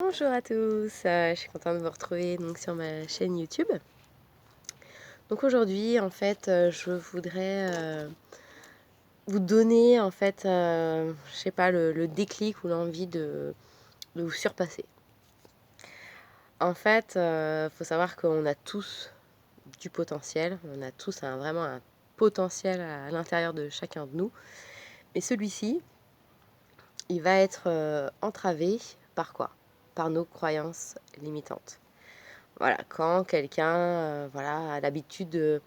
Bonjour à tous, je suis contente de vous retrouver donc sur ma chaîne YouTube. Donc aujourd'hui en fait je voudrais vous donner en fait je sais pas le déclic ou l'envie de vous surpasser. En fait faut savoir qu'on a tous du potentiel, on a tous vraiment un potentiel à l'intérieur de chacun de nous. Mais celui-ci il va être entravé par quoi? Par nos croyances limitantes. Voilà, quand quelqu'un voilà, a l'habitude de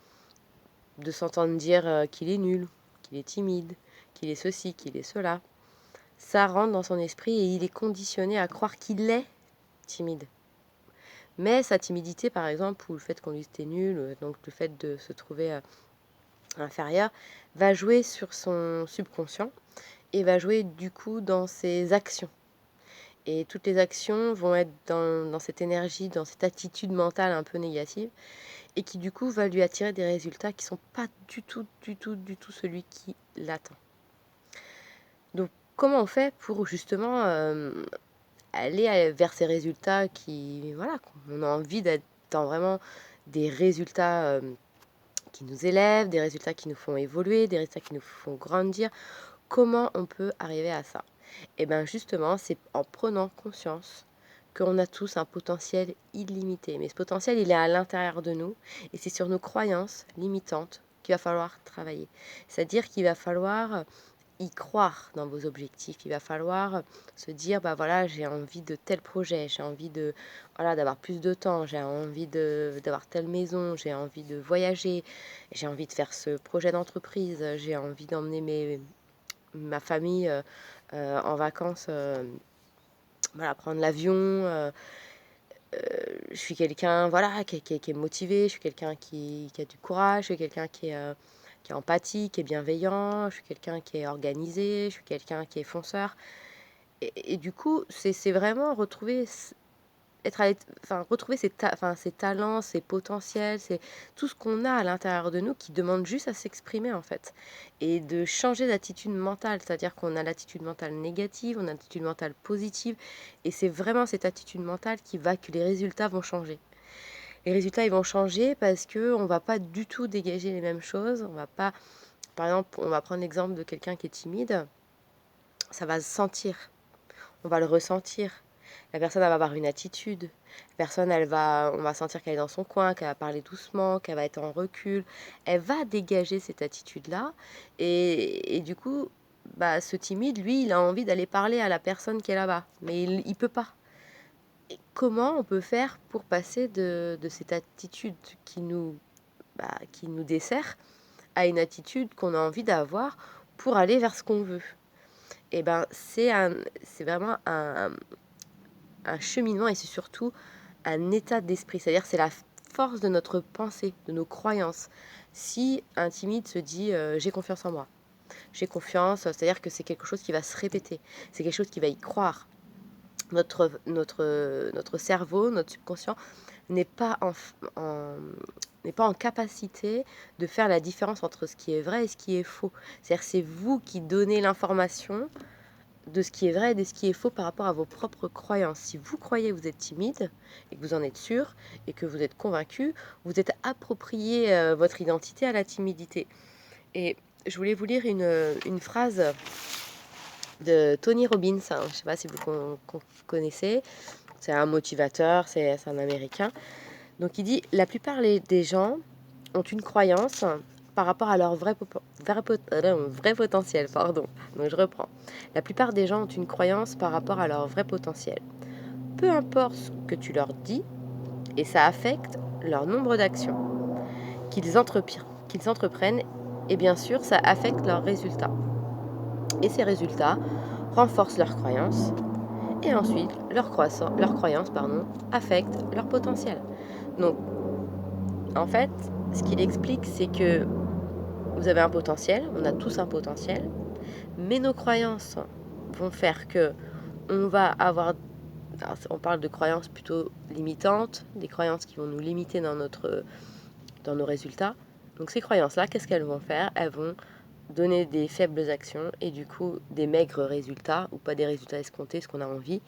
s'entendre dire qu'il est nul, qu'il est timide, qu'il est ceci, qu'il est cela, ça rentre dans son esprit et il est conditionné à croire qu'il est timide. Mais sa timidité, par exemple, ou le fait qu'on lui dise t'es nul, donc le fait de se trouver inférieur, va jouer sur son subconscient et va jouer du coup dans ses actions. Et toutes les actions vont être dans cette énergie, dans cette attitude mentale un peu négative, et qui du coup va lui attirer des résultats qui sont pas du tout celui qui l'attend. Donc comment on fait pour justement aller vers ces résultats qui voilà qu'on a envie d'être dans vraiment des résultats qui nous élèvent, des résultats qui nous font évoluer, des résultats qui nous font grandir. Comment on peut arriver à ça? Et bien justement, c'est en prenant conscience qu'on a tous un potentiel illimité. Mais ce potentiel, il est à l'intérieur de nous et c'est sur nos croyances limitantes qu'il va falloir travailler. C'est-à-dire qu'il va falloir y croire dans vos objectifs. Il va falloir se dire, bah voilà, j'ai envie de tel projet, j'ai envie de voilà d'avoir plus de temps, j'ai envie d'avoir telle maison, j'ai envie de voyager, j'ai envie de faire ce projet d'entreprise, j'ai envie d'emmener ma famille en vacances, voilà, prendre l'avion. Je suis quelqu'un voilà, qui est motivé, je suis quelqu'un qui a du courage, je suis quelqu'un qui est empathique, qui est bienveillant, je suis quelqu'un qui est organisé, je suis quelqu'un qui est fonceur. Et du coup, c'est vraiment retrouver retrouver ses talents, ses potentiels, c'est tout ce qu'on a à l'intérieur de nous qui demande juste à s'exprimer en fait. Et de changer d'attitude mentale, c'est-à-dire qu'on a l'attitude mentale négative, on a l'attitude mentale positive, et c'est vraiment cette attitude mentale qui va que les résultats vont changer. Les résultats ils vont changer parce que on va pas du tout dégager les mêmes choses, on va pas, par exemple, on va prendre l'exemple de quelqu'un qui est timide, ça va se sentir, on va le ressentir. La personne elle va avoir une attitude. La personne, on va sentir qu'elle est dans son coin, qu'elle va parler doucement, qu'elle va être en recul. Elle va dégager cette attitude-là. Et du coup, bah, ce timide, lui, il a envie d'aller parler à la personne qui est là-bas. Mais il ne peut pas. Et comment on peut faire pour passer de cette attitude qui nous dessert à une attitude qu'on a envie d'avoir pour aller vers ce qu'on veut? Et ben, c'est vraiment un cheminement et c'est surtout un état d'esprit. C'est-à-dire c'est la force de notre pensée, de nos croyances. Si un timide se dit j'ai confiance en moi, j'ai confiance, c'est-à-dire que c'est quelque chose qui va se répéter, c'est quelque chose qui va y croire. Notre cerveau, notre subconscient n'est pas n'est pas en capacité de faire la différence entre ce qui est vrai et ce qui est faux. C'est-à-dire c'est vous qui donnez l'information de ce qui est vrai et de ce qui est faux par rapport à vos propres croyances. Si vous croyez que vous êtes timide et que vous en êtes sûr et que vous êtes convaincu, vous êtes approprié votre identité à la timidité. Et je voulais vous lire une phrase de Tony Robbins, hein, je ne sais pas si vous connaissez, c'est un motivateur, c'est un Américain. Donc il dit, la plupart des gens ont une croyance par rapport à leur vrai potentiel. Pardon. Donc je reprends. La plupart des gens ont une croyance par rapport à leur vrai potentiel. Peu importe ce que tu leur dis, et ça affecte leur nombre d'actions qu'ils entreprennent, et bien sûr, ça affecte leurs résultats. Et ces résultats renforcent leurs croyances, et ensuite, leurs croyances affectent leur potentiel. Donc, en fait, ce qu'il explique, c'est que vous avez un potentiel, on a tous un potentiel, mais nos croyances vont faire que on va avoir, alors on parle de croyances plutôt limitantes, des croyances qui vont nous limiter dans nos résultats. Donc ces croyances-là, qu'est-ce qu'elles vont faire? Elles vont donner des faibles actions et du coup des maigres résultats, ou pas des résultats escomptés, ce qu'on a envie.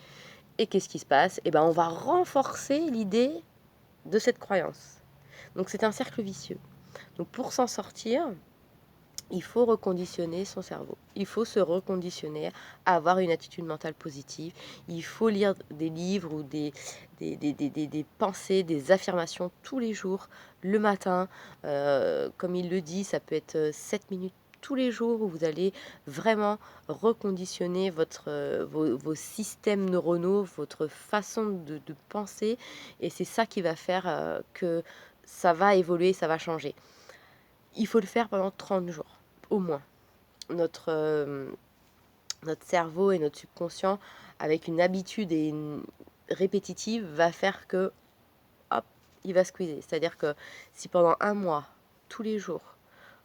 Et qu'est-ce qui se passe? Eh ben, on va renforcer l'idée de cette croyance. Donc c'est un cercle vicieux. Donc pour s'en sortir, il faut reconditionner son cerveau. Il faut se reconditionner à avoir une attitude mentale positive. Il faut lire des livres ou des pensées, des affirmations tous les jours, le matin. Comme il le dit, ça peut être 7 minutes tous les jours où vous allez vraiment reconditionner vos systèmes neuronaux, votre façon de penser. Et c'est ça qui va faire que ça va évoluer, ça va changer. Il faut le faire pendant 30 jours, au moins. Notre cerveau et notre subconscient, avec une habitude et une répétitive, va faire que, hop, il va squeezer. C'est-à-dire que si pendant un mois, tous les jours,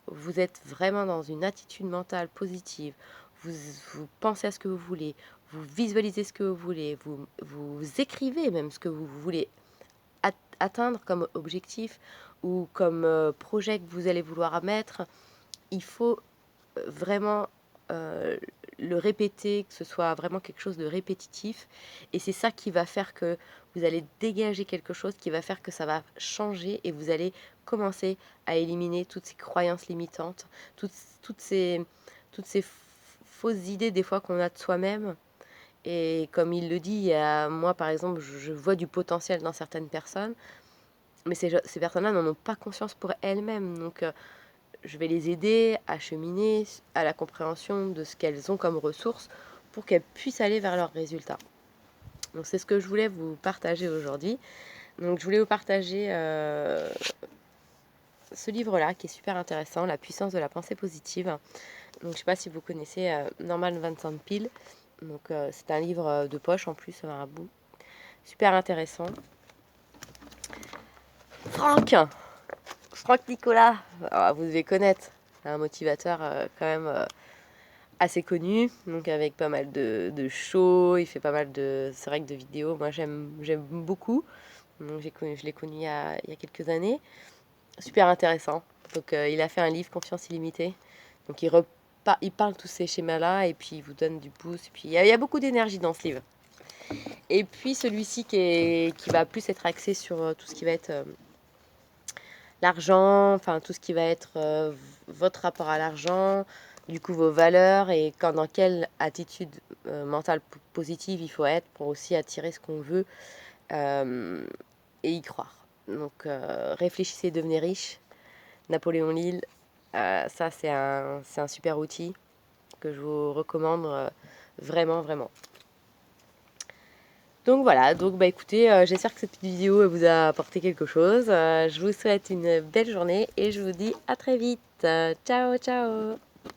vous êtes vraiment dans une attitude mentale positive, vous pensez à ce que vous voulez, vous visualisez ce que vous voulez, vous écrivez même ce que vous voulez atteindre comme objectif ou comme projet que vous allez vouloir mettre, il faut vraiment le répéter, que ce soit vraiment quelque chose de répétitif. Et c'est ça qui va faire que vous allez dégager quelque chose qui va faire que ça va changer et vous allez commencer à éliminer toutes ces croyances limitantes, toutes ces, toutes ces fausses idées des fois qu'on a de soi-même. Et comme il le dit, moi par exemple, je vois du potentiel dans certaines personnes, mais ces personnes-là n'en ont pas conscience pour elles-mêmes. Donc je vais les aider à cheminer à la compréhension de ce qu'elles ont comme ressources pour qu'elles puissent aller vers leurs résultats. Donc c'est ce que je voulais vous partager aujourd'hui. Donc je voulais vous partager ce livre-là qui est super intéressant, La puissance de la pensée positive. Donc je ne sais pas si vous connaissez Norman Vincent Peale. Donc c'est un livre de poche en plus, marabout. Super intéressant. Franck Nicolas, alors, vous devez connaître, c'est un motivateur quand même assez connu, donc avec pas mal de shows, il fait pas mal c'est vrai que de vidéos, moi j'aime beaucoup, donc je l'ai connu il y a quelques années, super intéressant, donc il a fait un livre Confiance illimitée, donc il parle tous ces schémas-là, et puis il vous donne du pouce, et puis il y a beaucoup d'énergie dans ce livre. Et puis celui-ci qui va plus être axé sur tout ce qui va être l'argent, enfin tout ce qui va être votre rapport à l'argent, du coup vos valeurs et dans quelle attitude mentale positive il faut être pour aussi attirer ce qu'on veut et y croire. Donc réfléchissez, devenez riche. Napoléon Hill, ça c'est un super outil que je vous recommande vraiment, vraiment. Donc voilà, donc bah écoutez, j'espère que cette petite vidéo vous a apporté quelque chose. Je vous souhaite une belle journée et je vous dis à très vite. Ciao, ciao!